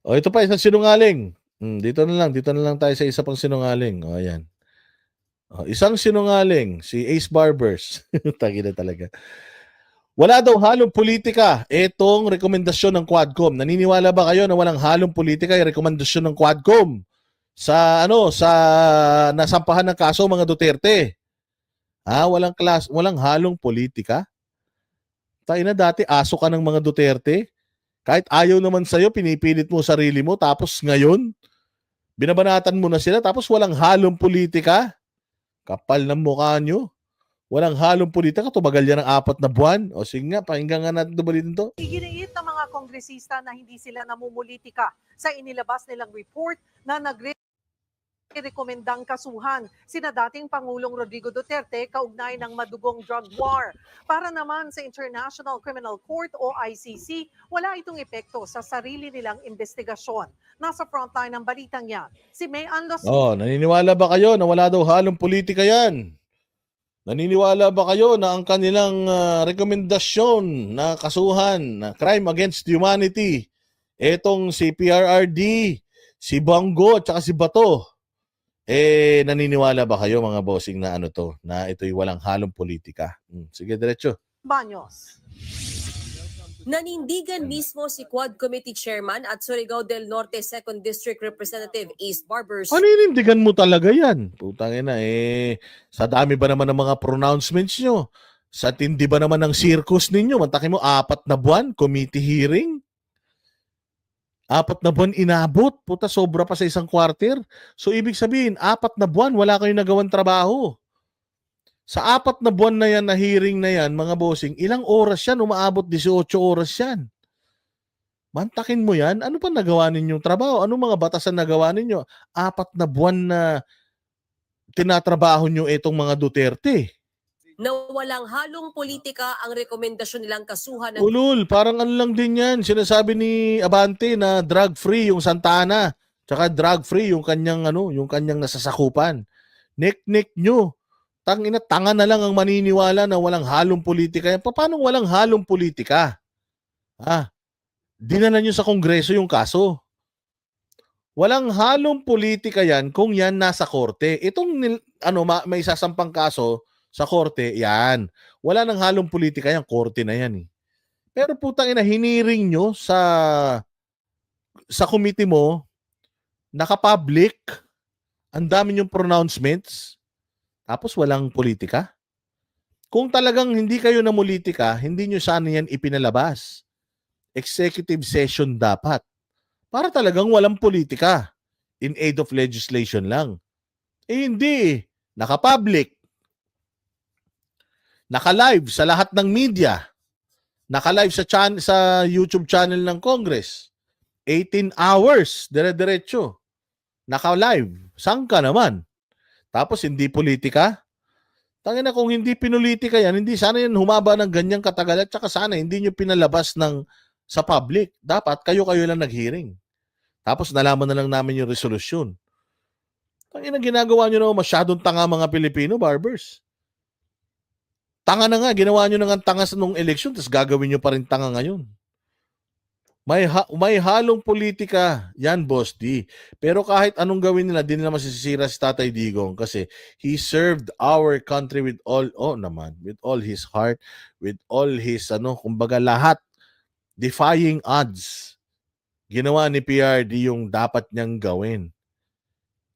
O ito pa isang sinungaling. Dito na lang tayo sa isa pang sinungaling. O ayan. O, isang sinungaling, si Ace Barbers. Tangina talaga. Wala daw halong politika itong rekomendasyon ng Quadcom. Naniniwala ba kayo na walang halong politika yung rekomendasyon ng Quadcom sa nasampahan ng kaso mga Duterte? Walang halong politika? Tayo na dati aso ka ng mga Duterte. Kahit ayaw naman sa'yo, pinipilit mo sarili mo. Tapos ngayon, binabanatan mo na sila. Tapos walang halong politika. Kapal ng mukha nyo. Walang halong politika. Tumagal yan ng 4 na buwan. O sige nga, pakinggan nga natin balitin to. Iginiit ng mga kongresista na hindi sila namumulitika sa inilabas nilang report na nagre-rekomendang kasuhan sina dating Pangulong Rodrigo Duterte kaugnay ng madugong drug war. Para naman sa International Criminal Court o ICC, wala itong epekto sa sarili nilang investigasyon. Nasa frontline ng balitang yan, si May Anlos. Naniniwala ba kayo na wala daw halong politika yan? Naniniwala ba kayo na ang kanilang rekomendasyon na kasuhan na crime against humanity, etong si PRRD, si Bongo at saka si Bato, naniniwala ba kayo mga bossing na na ito'y walang halong politika? Sige, diretso. Baños. Nanindigan mismo si Quad Committee Chairman at Surigao del Norte 2nd District Representative Ace Barbers. Paninindigan mo talaga yan. Putang ina, sa dami ba naman ng mga pronouncements nyo? Sa tindi ba naman ng circus ninyo? Mantakin mo, 4 na buwan, committee hearing? 4 na buwan inabot. Puta, sobra pa sa isang quarter. So, ibig sabihin, 4 na buwan, wala kayong nagawang trabaho. Sa 4 na buwan na yan, na hearing na yan, mga bossing, ilang oras yan? Umaabot 18 oras yan. Mantakin mo yan. Ano pa nagawa ninyong trabaho? Ano mga batasan nagawa ninyo? 4 na buwan na tinatrabaho nyo itong mga Duterte. Na walang halong politika ang rekomendasyon nilang kasuhan ng... Ulul, parang ano lang din yan. Sinasabi ni Abante na drug-free yung Santa Ana. Tsaka drug-free yung kanyang, yung kanyang nasasakupan. Nek-nek nyo. Tanga na lang ang maniniwala na walang halong politika yan. Paano walang halong politika? Dinala nyo sa Kongreso yung kaso. Walang halong politika yan kung yan nasa korte. Itong may sasampang kaso sa korte, yan. Wala nang halong politika yan, korte na yan. Pero putang ina, hiniring nyo sa committee mo, naka-public, ang dami yung pronouncements, tapos walang politika. Kung talagang hindi kayo namulitika, hindi nyo sana yan ipinalabas. Executive session dapat. Para talagang walang politika. In aid of legislation lang. Hindi. Naka-public. Naka-live sa lahat ng media. Naka-live sa YouTube channel ng Congress. 18 hours. Dire-diretso. Naka-live. Saan ka naman? Tapos hindi politika? Tangina, kung hindi pinulitika yan, hindi sana yan humaba ng ganyang katagal at saka sana hindi nyo pinalabas sa public. Dapat kayo-kayo lang nag-hearing. Tapos nalaman na lang namin yung resolusyon. Tangina, ginagawa nyo na masyadong tanga mga Pilipino, Barbers. Tanga na nga, ginawa nyo na nga tanga nung eleksyon, tapos gagawin nyo pa rin tanga ngayon. May halong politika, yan, Boss D. Pero kahit anong gawin nila, di nila masisira si Tatay Digong kasi he served our country with all his heart, with all his, kumbaga lahat, defying odds. Ginawa ni PRD yung dapat niyang gawin.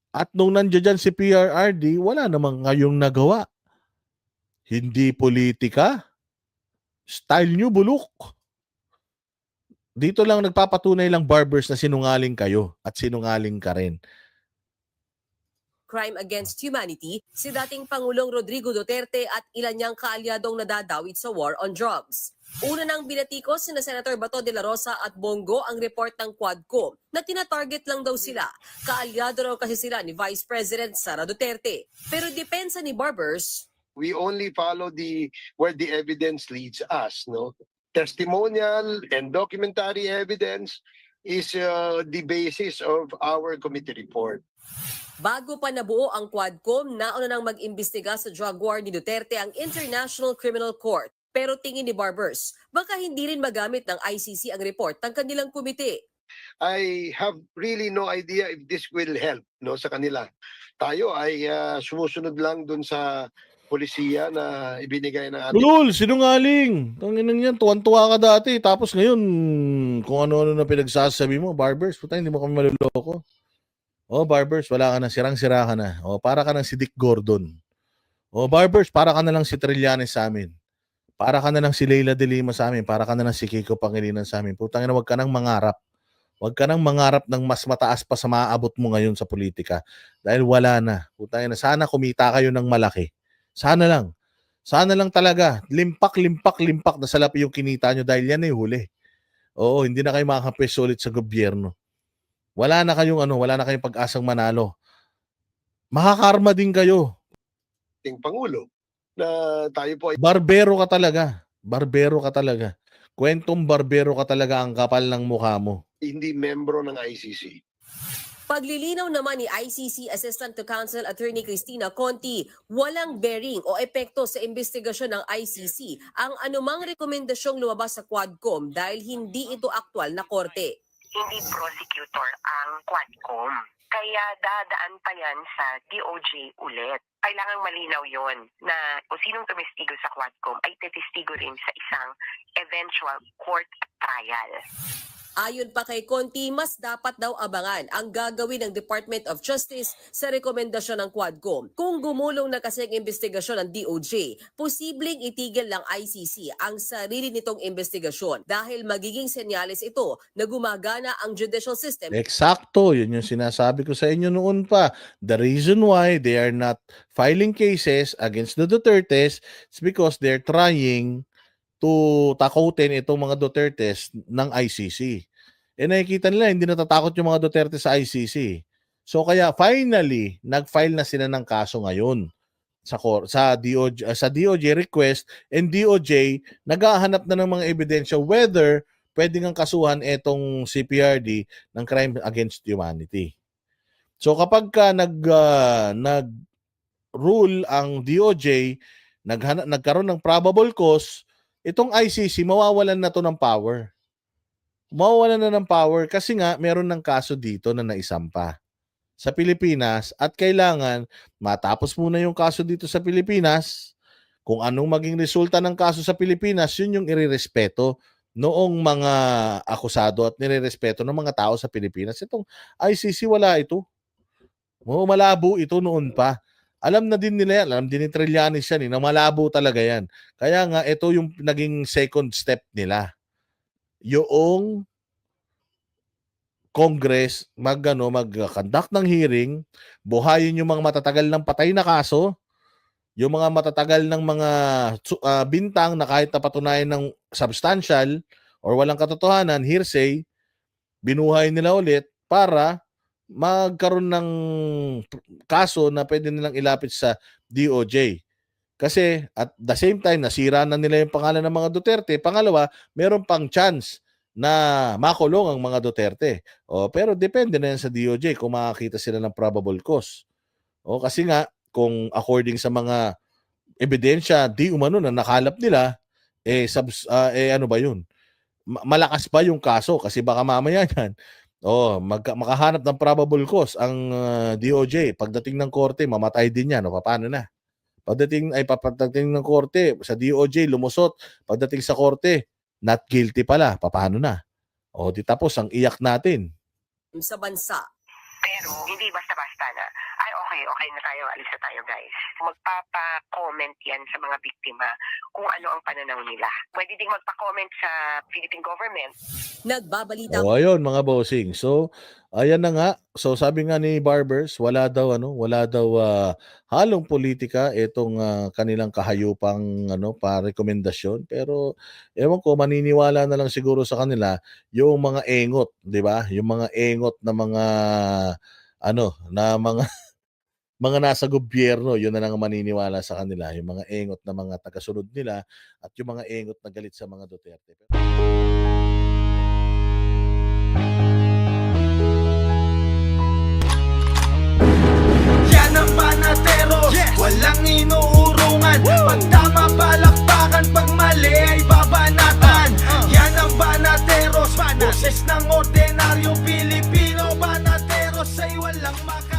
At nung nandiyan dyan si PRRD, wala namang ngayong nagawa. Hindi politika. Style nyo, bulok. Dito lang nagpapatunay lang, Barbers, na sinungaling kayo at sinungaling ka rin. Crime against humanity, si dating Pangulong Rodrigo Duterte at ilan niyang kaalyadong nadadawit sa war on drugs. Una nang binatikos sina Senator Bato de la Rosa at Bongo ang report ng Quadcom na tina-target lang daw sila. Kaalyado raw kasi sila ni Vice President Sara Duterte. Pero depensa ni Barbers, we only follow where the evidence leads us, no? Testimonial and documentary evidence is the basis of our committee report. bago pa nabuo ang Quadcom, nauna nang mag-imbestiga sa drug war ni Duterte ang International Criminal Court. Pero tingin ni Barbers, baka hindi rin magamit ng ICC ang report ng kanilang komite. I have really no idea if this will help, no, sa kanila. Tayo ay sumusunod lang dun sa polisiya na ibinigay ng ating Ulol, sinungaling. Tanginan yan, tuwan-tuwa ka dati. Tapos ngayon, kung ano-ano na pinagsasabi mo, Barbers, puta, hindi mo kami maluloko. Oh, Barbers, wala ka na, sirang-sira ka na. Oh, para ka na si Dick Gordon. Oh, Barbers, para ka na lang si Trillanes sa amin. Para ka na lang si Leila de Lima sa amin. Para ka na lang si Kiko Pangilinan sa amin. Putang ina, wag ka nang mangarap. Wag ka nang mangarap ng mas mataas pa sa maaabot mo ngayon sa politika. Dahil wala na. Putang ina, sana kumita kayo ng malaki. Sana lang. Sana lang talaga. Limpak na salap yung kinita nyo dahil yan ay huli. Oo, hindi na kayo makakapwesto ulit sa gobyerno. Wala na kayong pag-asang manalo. Makakarma din kayo. Pangulo na tayo po ay Barbero ka talaga. Barbero ka talaga. Kwentong barbero ka talaga ang kapal ng mukha mo. hindi membro ng ICC. Paglilinaw naman ni ICC Assistant to Counsel Attorney Cristina Conti, walang bearing o epekto sa investigasyon ng ICC ang anumang rekomendasyong lumabas sa Quadcom dahil hindi ito aktwal na korte. Hindi prosecutor ang Quadcom. Kaya dadaan pa yan sa DOJ ulit. Kailangang malinaw yon na kung sinong tumestigo sa Quadcom ay testigo rin sa isang eventual court trial. Ayon pa kay Conti, mas dapat daw abangan ang gagawin ng Department of Justice sa rekomendasyon ng Quadcom. Kung gumulong na kasi ang investigasyon ng DOJ, posibleng itigil ng ICC ang sarili nitong investigasyon dahil magiging senyales ito na gumagana ang judicial system. Eksakto, yun yung sinasabi ko sa inyo noon pa. The reason why they are not filing cases against the Dutertes is because they're trying to takutin itong mga Dutertes ng ICC. Eh nakikita nila, hindi natatakot yung mga Duterte sa ICC. So kaya finally, nag-file na sila ng kaso ngayon sa DOJ request, and DOJ naghahanap na ng mga ebidensya whether pwedeng ang kasuhan itong CPRD ng crime against humanity. So kapag ka nag-rule ang DOJ, nagkaroon ng probable cause, itong ICC mawawalan na to ng power. Mawawalan na ng power kasi nga meron ng kaso dito na naisampa sa Pilipinas at kailangan matapos muna yung kaso dito sa Pilipinas. Kung anong maging resulta ng kaso sa Pilipinas, yun yung irerespeto noong mga akusado at nirerespeto ng mga tao sa Pilipinas. Itong ICC wala ito. Malabo ito noon pa. Alam na din nila yan, alam din ni Trillanes yan, na malabo talaga yan. Kaya nga, ito yung naging second step nila. Yung Congress mag-conduct ng hearing, buhayin yung mga matatagal ng patay na kaso, yung mga matatagal ng mga bintang na kahit napatunayan ng substantial or walang katotohanan, hearsay, binuhay nila ulit para magkaroon ng kaso na pwede nilang ilapit sa DOJ. Kasi at the same time, nasira na nila yung pangalan ng mga Duterte. Pangalawa, meron pang chance na makulong ang mga Duterte. Pero depende na yan sa DOJ kung makakita sila ng probable cause. Kasi nga, kung according sa mga ebidensya, di umano na nakalap nila, ano ba yun? Malakas ba yung kaso? Kasi baka mamaya yan, makahanap ng probable cause ang DOJ. Pagdating ng korte, mamatay din yan. Paano na? Pagdating ng korte, sa DOJ, lumusot. Pagdating sa korte, not guilty pala. Paano na? Di tapos ang iyak natin. Sa bansa. Pero hindi basta-basta na, ay okay na tayo, alis na tayo guys. Magpapa-comment yan sa mga biktima kung ano ang pananaw nila. Pwede ding magpa-comment sa Philippine government. Nagbabalita Ayun mga bossing. So, ayan na nga. So, sabi nga ni Barbers, wala daw halong politika itong kanilang kahayupang pa-rekomendasyon. Pero ewan ko, maniniwala na lang siguro sa kanila yung mga engot, 'di ba? Yung mga engot na mga mga nasa gobyerno, yun na lang ang maniniwala sa kanila, yung mga engot na mga tagasunod nila at yung mga engot na galit sa mga Duterte. Yan ang banateros, walang inuurungan. Pag tama palakpakan, pag mali ay babanatan. Yan ang banateros, boses ng ordinaryo husay walang maka